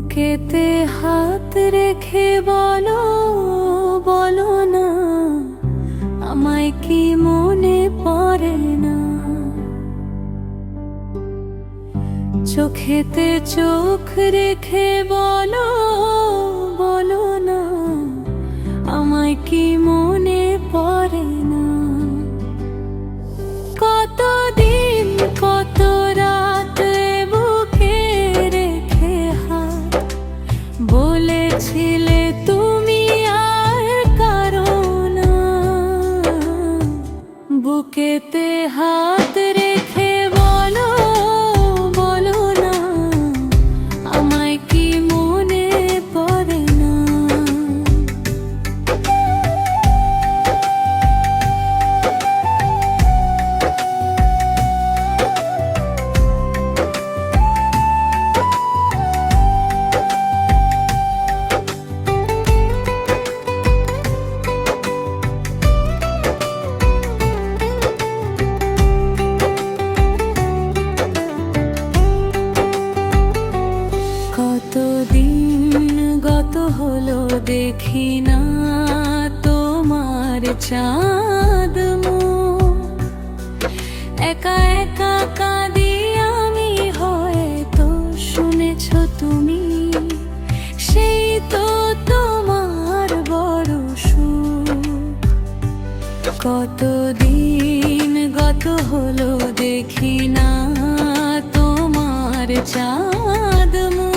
বুকেতে হাত রেখে বলো, বলো না আমায় কি মনে পড়ে না। চোখেতে চোখ রেখে বলো, বলো না আমায় কি মনে পড়ে না। কতদিন কত রাত বুকে রেখে হাত বলেছিলে তুমি আর কারো না। বুকেতে হাত রেখে বলো, বলো না আমায় কি মনে পড়ে না। কতদিন গত হলো দেখি না তোমার চাঁদ মুখ। একা একা কাঁদি আমি, হয়তো শুনেছ তুমি, সেই তো তোমার বড় সুখ। কতদিন গত হলো দেখি না তোমার চাঁদ মুখ।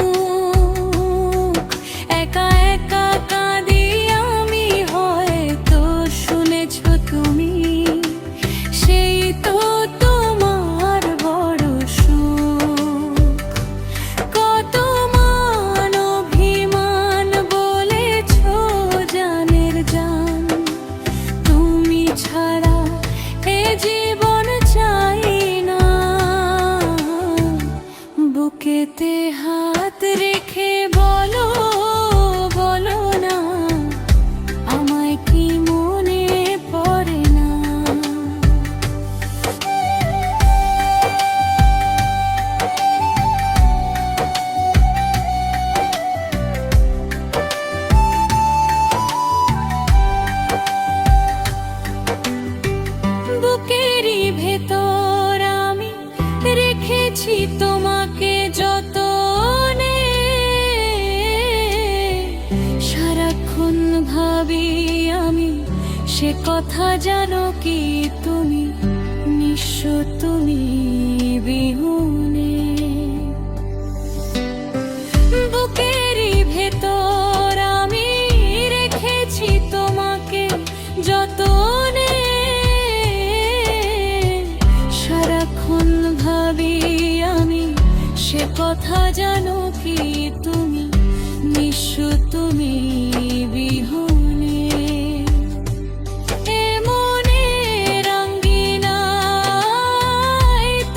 একা একা কাঁদি আমি, হয়তো শুনেছ তুমি, সেই তো তোমার বড় সুখ। কত মান অভিমান বলেছ জানের জান, তুমি ছাড়া এ জীবন চাই না। বুকেতে হাত রেখে বলো, বলো না আমায় কি মনে পড়ে না। বুকেরই ভেতর আমি রেখেছি তোমাকে যতনে। সারাক্ষণ ভাবি আমি সে কথা, জানো কি তুমি নিঃস্ব তুমি বিহুনে। বুকেরই ভেতর আমি রেখেছি তোমাকে যতনে। সারাক্ষণ ভাবি আমি সে কথা, জানো কি তুমি নিঃস্ব তুমি বিহুনে। এ মনের আঙ্গিনায়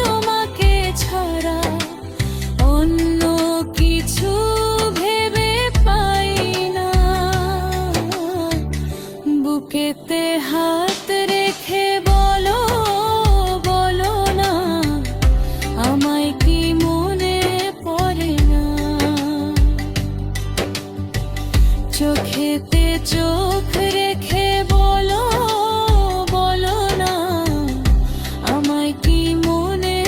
তোমাকে ছাড়া অন্য কিছু ভেবে পাই না। বুকেতে হাত রেখে বলো, বলো না আমায় কি মনে পড়ে না। চোখেতে চোখ রেখে বলো, বলো না আমায় কি মনে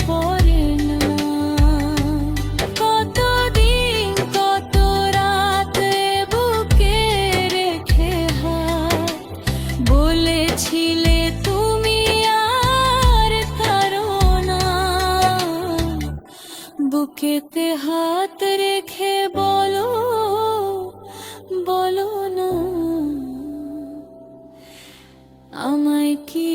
পড়ে না। কতদিন কত রাত বুকে রেখে হাত বলেছিলে তুমি আর কারো না। বুকেতে হাত রেখে বলো, বলো না আমায় কি